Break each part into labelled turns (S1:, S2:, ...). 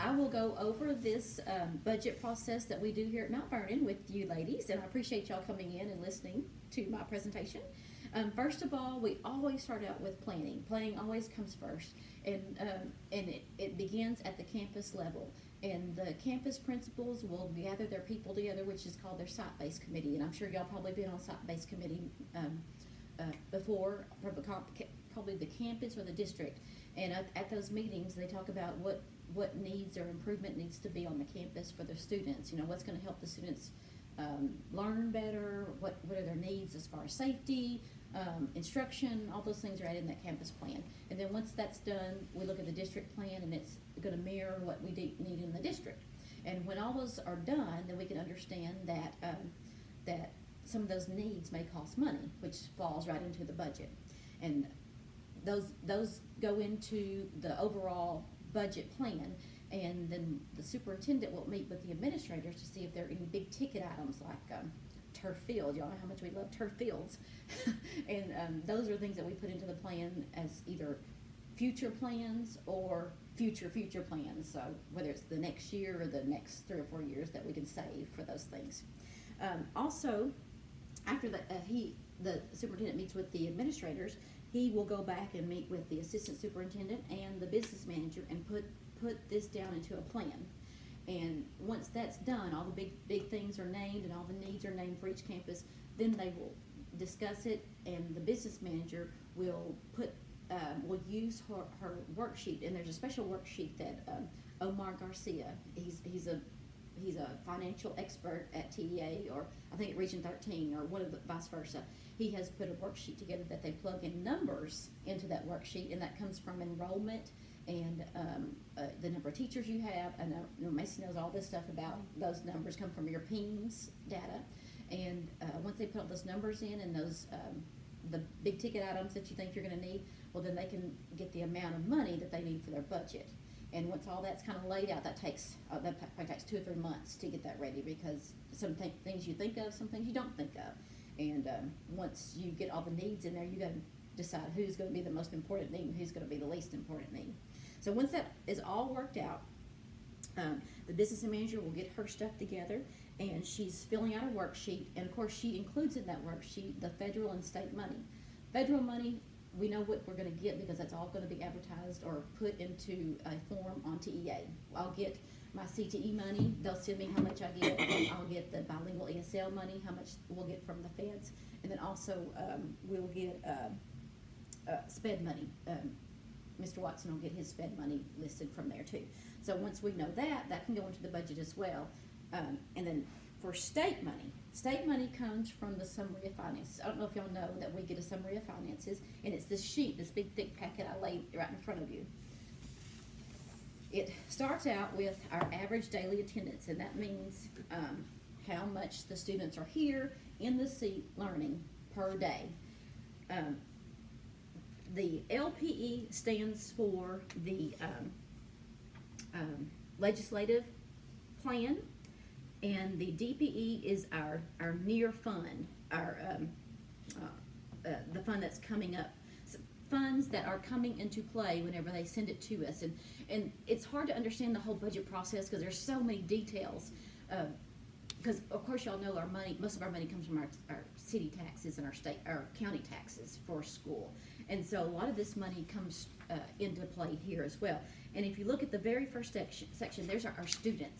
S1: I will go over this budget process that we do here at Mount Vernon with you ladies, and I appreciate y'all coming in and listening to my presentation. First of all, we always start out with planning. Planning always comes first, and it begins at the campus level. And the campus principals will gather their people together, which is called their site-based committee. And I'm sure y'all probably been on site-based committee before, probably the campus or the district. And at those meetings, they talk about what needs or improvement needs to be on the campus for their students. You know, what's going to help the students learn better, what are their needs as far as safety, instruction, all those things are added in that campus plan. And then once that's done, we look at the district plan, and it's going to mirror what we need in the district. And when all those are done, then we can understand that some of those needs may cost money, which falls right into the budget. And those go into the overall budget plan, and then the superintendent will meet with the administrators to see if there are any big ticket items like turf field. Y'all know how much we love turf fields. And those are things that we put into the plan as either future plans or future plans. So whether it's the next year or the next 3 or 4 years that we can save for those things. Also, after the superintendent meets with the administrators, he will go back and meet with the assistant superintendent and the business manager and put this down into a plan. And once that's done, all the big things are named and all the needs are named for each campus, then they will discuss it, and the business manager will use her worksheet. And there's a special worksheet that Omar Garcia, he's a financial expert at TEA, or I think at Region 13, or one of the vice versa. He has put a worksheet together that they plug in numbers into that worksheet, and that comes from enrollment and the number of teachers you have. And Macy knows all this stuff about those numbers come from your PEMS data. And once they put all those numbers in and those the big ticket items that you think you're going to need, well, then they can get the amount of money that they need for their budget. And once all that's kind of laid out, that probably takes 2 or 3 months to get that ready, because some things you think of, some things you don't think of. And once you get all the needs in there, you got to decide who's going to be the most important need and who's going to be the least important need. So once that is all worked out, the business manager will get her stuff together, and she's filling out a worksheet. And of course, she includes in that worksheet the federal and state money. Federal money, we know what we're going to get because that's all going to be advertised or put into a form on TEA. I'll get my CTE money. They'll send me how much I get. I'll get the bilingual ESL money, how much we'll get from the feds. And then also we'll get SPED money. Mr. Watson will get his SPED money listed from there too. So once we know that can go into the budget as well. And then for state money comes from the summary of finances. I don't know if y'all know that we get a summary of finances, and it's this sheet, this big thick packet I laid right in front of you. It starts out with our average daily attendance, and that means how much the students are here in the seat learning per day. The LPE stands for the legislative plan, and the DPE is our near fund, the fund that's coming up. Funds that are coming into play whenever they send it to us. And it's hard to understand the whole budget process because there's so many details. Because of course y'all know most of our money comes from our city taxes and our county taxes for school. And so a lot of this money comes into play here as well. And if you look at the very first section, there's our student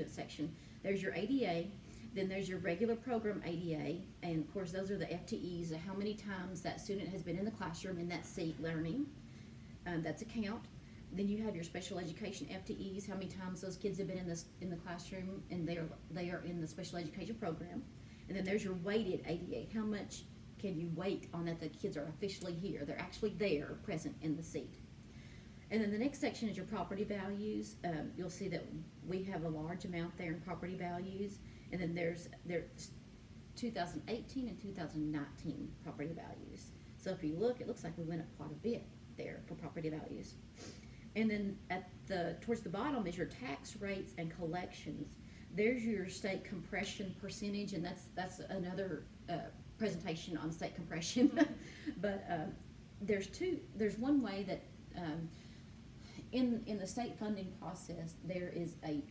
S1: section. There's your ADA, then there's your regular program ADA, and of course those are the FTEs, how many times that student has been in the classroom in that seat learning. That's a count. Then you have your special education FTEs, how many times those kids have been in the classroom and they are in the special education program. And then there's your weighted ADA, how much can you weight on that the kids are officially here, they're actually there, present in the seat. And then the next section is your property values. You'll see that we have a large amount there in property values. And then there's 2018 and 2019 property values. So if you look, it looks like we went up quite a bit there for property values. And then towards the bottom is your tax rates and collections. There's your state compression percentage, and that's another presentation on state compression. But there's one way that in the state funding process, there's a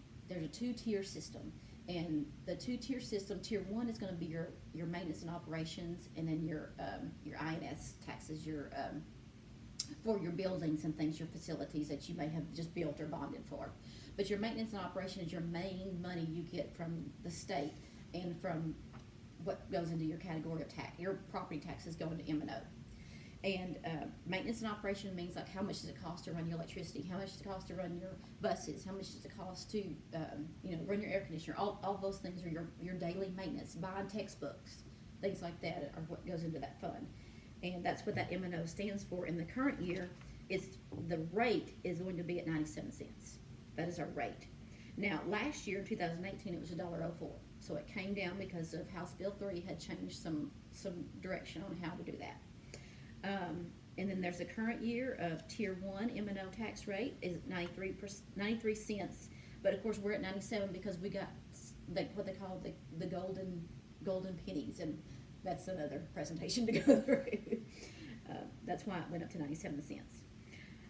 S1: two-tier system. And the two-tier system, tier one is going to be your maintenance and operations, and then your INS taxes, for your buildings and things, your facilities that you may have just built or bonded for. But your maintenance and operation is your main money you get from the state and from what goes into your category of tax. Your property taxes go into M&O. And maintenance and operation means like how much does it cost to run your electricity? How much does it cost to run your buses? How much does it cost to run your air conditioner? All those things are your daily maintenance. Buying textbooks, things like that are what goes into that fund. And that's what that M&O stands for. In the current year, the rate is going to be at 97 cents. That is our rate. Now, last year, 2018, it was $1.04. So it came down because of House Bill 3 had changed some direction on how to do that. And then there's the current year of Tier 1 M&O tax rate is 93 cents. But of course, we're at 97 because we got what they call the golden pennies, and that's another presentation to go through. That's why it went up to 97 cents.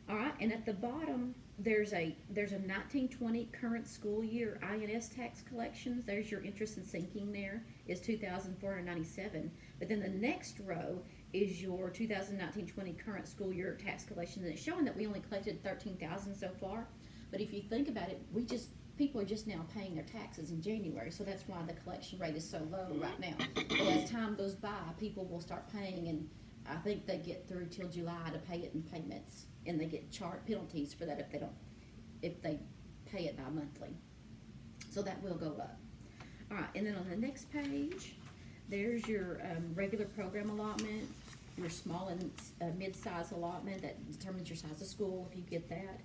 S1: All right, and at the bottom, there's a 1920 current school year INS tax collections. There's your interest and sinking there is 2,497. But then the next row is your 2019-20 current school year tax collections, and it's showing that we only collected 13,000 so far. But if you think about it, people are just now paying their taxes in January, so that's why the collection rate is so low right now. But as time goes by, people will start paying, and I think they get through till July to pay it in payments, and they get charged penalties for that if they pay it by monthly. So that will go up. All right, and then on the next page, there's your regular program allotment, your small and mid-size allotment that determines your size of school if you get that.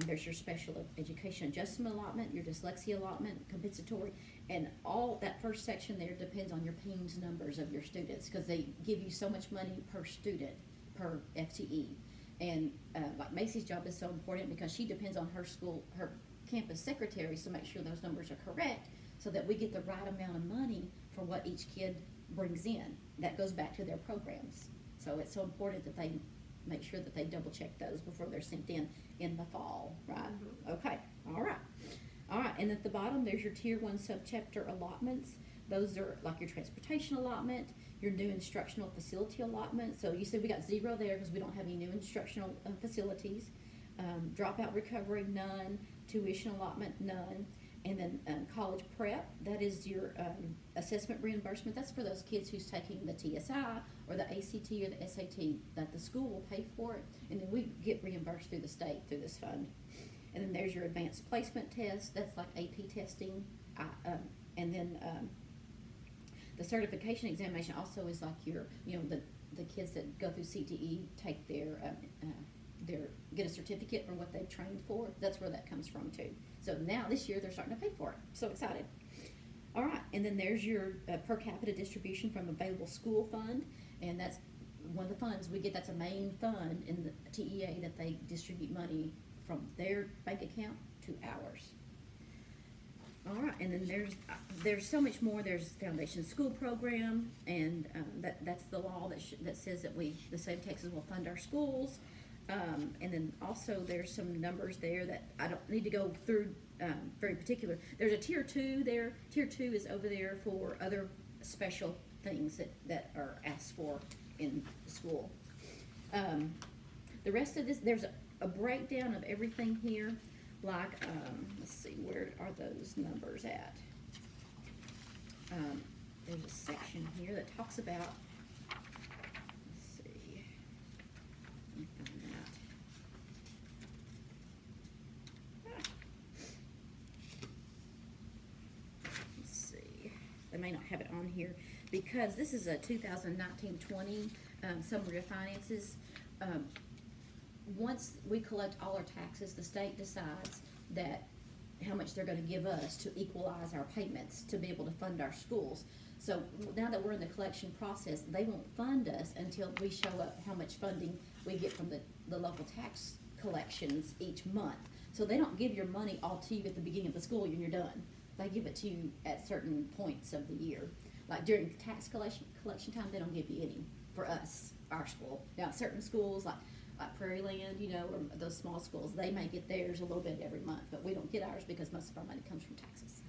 S1: There's your special education adjustment allotment, your dyslexia allotment, compensatory, and all that first section there depends on your PEIMS numbers of your students, because they give you so much money per student per FTE. And like Macy's job is so important because she depends on her campus secretaries to make sure those numbers are correct, so that we get the right amount of money for what each kid brings in. That goes back to their programs. So it's so important that they make sure that they double check those before they're sent in the fall, right? Mm-hmm. Okay, all right, and at the bottom there's your tier 1 subchapter allotments. Those are like your transportation allotment, your new instructional facility allotment. So you said we got 0 there because we don't have any new instructional facilities. Dropout recovery, none. Tuition allotment, none. And then college prep, that is your assessment reimbursement. That's for those kids who's taking the TSI or the ACT or the SAT, that the school will pay for it, and then we get reimbursed through the state through this fund. And then there's your advanced placement test. That's like AP testing. And then the certification examination also is like your, the kids that go through CTE take their get a certificate for what they've trained for. That's where that comes from too. So now this year they're starting to pay for it. So excited. All right, and then there's your per capita distribution from available school fund, and that's one of the funds we get. That's a main fund in the TEA that they distribute money from their bank account to ours. All right, and then there's so much more. There's Foundation School Program, and that's the law that says that the state of Texas will fund our schools. And then also there's some numbers there that I don't need to go through very particular. There's a tier 2 there. Tier 2 is over there for other special things that are asked for in school. The rest of this, there's a breakdown of everything here. Like, let's see, where are those numbers at? There's a section here that talks about, let's see, let me find that. Let's see, they may not have it on here because this is a 2019-20 summary of finances. Once we collect all our taxes, the state decides that how much they're going to give us to equalize our payments to be able to fund our schools. So now that we're in the collection process, they won't fund us until we show up how much funding we get from the local tax collections each month. So they don't give your money all to you at the beginning of the school year and you're done. They give it to you at certain points of the year. Like during tax collection time, they don't give you any for us, our school. Now certain schools like like Prairie Land, or those small schools, they may get theirs a little bit every month, but we don't get ours because most of our money comes from taxes.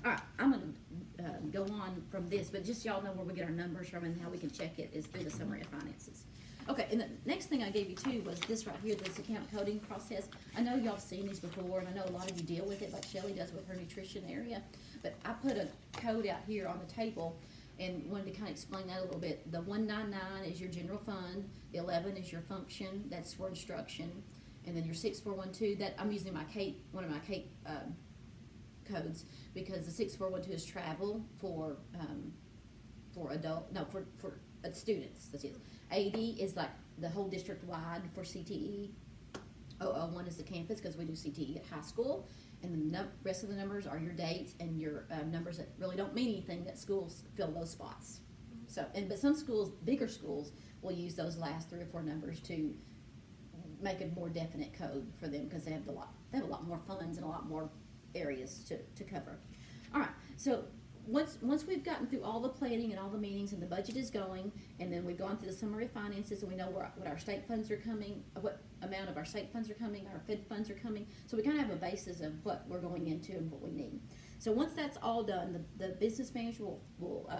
S1: All right, I'm going to go on from this, but just y'all know where we get our numbers from and how we can check it is through the summary of finances. Okay, and the next thing I gave you too was this right here, this account coding process. I know y'all have seen these before, and I know a lot of you deal with it like Shelley does with her nutrition area, but I put a code out here on the table and wanted to kind of explain that a little bit. The 199 is your general fund, the 11 is your function, that's for instruction, and then your 6412, that I'm using my Kate, one of my Kate codes, because the 6412 is travel for students. That's it. 80 is like the whole district wide for CTE. 001 is the campus because we do CTE at high school, and the rest of the numbers are your dates and your numbers that really don't mean anything, that schools fill those spots. So, but some schools, bigger schools, will use those last 3 or 4 numbers to make a more definite code for them because they have a lot more funds and a lot more areas to cover. All right, so once we've gotten through all the planning and all the meetings and the budget is going, and then we've gone through the summary of finances and we know what our state funds are coming, what amount of our state funds are coming, our Fed funds are coming, so we kind of have a basis of what we're going into and what we need. So once that's all done, the business manager will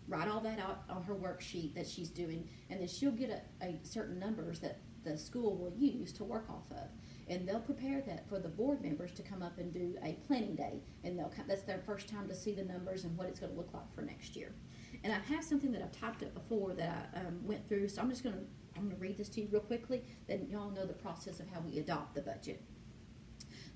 S1: write all that out on her worksheet that she's doing, and then she'll get a certain numbers that the school will use to work off of. And they'll prepare that for the board members to come up and do a planning day, and that's their first time to see the numbers and what it's going to look like for next year. And I have something that I've typed up before that I went through, so I'm going to read this to you real quickly, then y'all know the process of how we adopt the budget.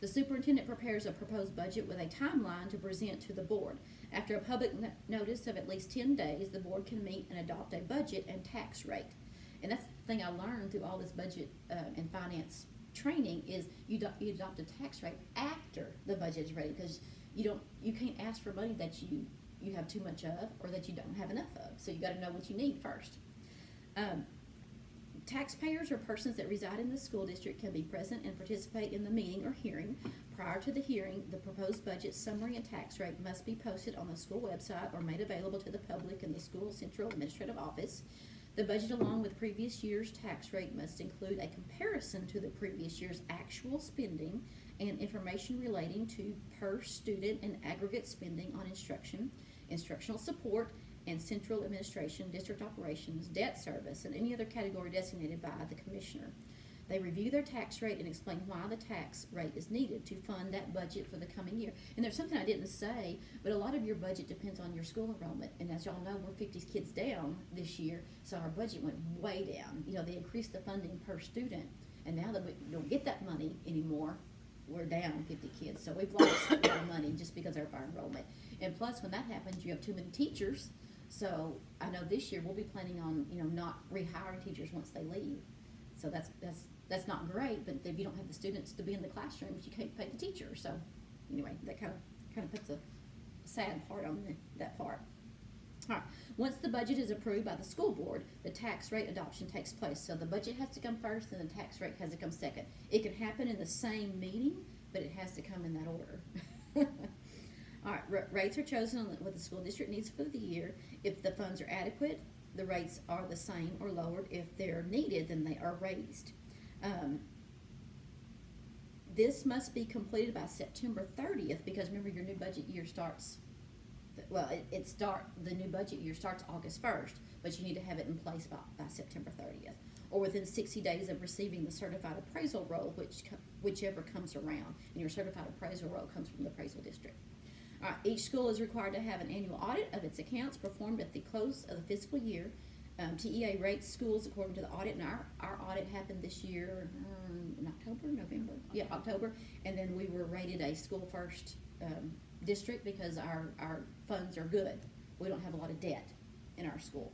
S1: The superintendent prepares a proposed budget with a timeline to present to the board. After a public notice of at least 10 days, the board can meet and adopt a budget and tax rate. And that's the thing I learned through all this budget and finance training is you adopt a tax rate after the budget is ready, because you can't ask for money that you have too much of or that you don't have enough of. So you got to know what you need first. Taxpayers or persons that reside in the school district can be present and participate in the meeting or hearing. Prior to the hearing, the proposed budget summary and tax rate must be posted on the school website or made available to the public in the school central administrative office. The budget, along with previous year's tax rate, must include a comparison to the previous year's actual spending and information relating to per student and aggregate spending on instruction, instructional support, and central administration, district operations, debt service, and any other category designated by the commissioner. They review their tax rate and explain why the tax rate is needed to fund that budget for the coming year. And there's something I didn't say, but a lot of your budget depends on your school enrollment. And as y'all know, we're 50 kids down this year, so our budget went way down. They increased the funding per student, and now that we don't get that money anymore, we're down 50 kids. So we've lost a lot of money just because of our enrollment. And plus, when that happens, you have too many teachers. So I know this year we'll be planning on, not rehiring teachers once they leave. So that's not great, but if you don't have the students to be in the classrooms, you can't pay the teacher. So anyway, that kind of puts a sad part on that part. All right. Once the budget is approved by the school board, the tax rate adoption takes place. So the budget has to come first, and the tax rate has to come second. It can happen in the same meeting, but it has to come in that order. All right. Rates are chosen on what the school district needs for the year. If the funds are adequate, the rates are the same or lowered. If they're needed, then they are raised. This must be completed by September 30th, because remember, your new budget year starts, the new budget year starts August 1st, but you need to have it in place by September 30th, or within 60 days of receiving the certified appraisal roll, whichever comes around, and your certified appraisal roll comes from the appraisal district. All right, each school is required to have an annual audit of its accounts performed at the close of the fiscal year. TEA rates schools according to the audit, and our audit happened this year in October, and then we were rated a school first district because our funds are good. We don't have a lot of debt in our school.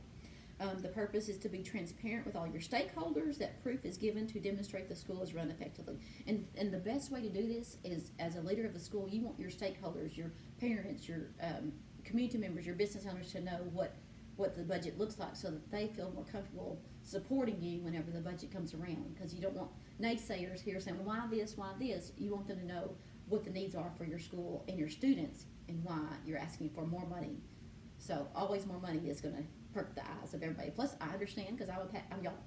S1: The purpose is to be transparent with all your stakeholders, that proof is given to demonstrate the school is run effectively. And the best way to do this is, as a leader of the school, you want your stakeholders, your parents, your community members, your business owners to know what the budget looks like, so that they feel more comfortable supporting you whenever the budget comes around, because you don't want naysayers here saying, well, why this? You want them to know what the needs are for your school and your students and why you're asking for more money. So always more money is going to perk the eyes of everybody. Plus, I understand, because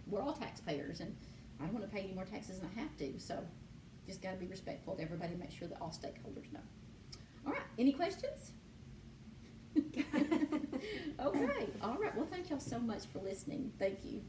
S1: we're all taxpayers, and I don't want to pay any more taxes than I have to. So just got to be respectful to everybody, make sure that all stakeholders know. All right, any questions? Okay, all right. Well, thank y'all so much for listening. Thank you.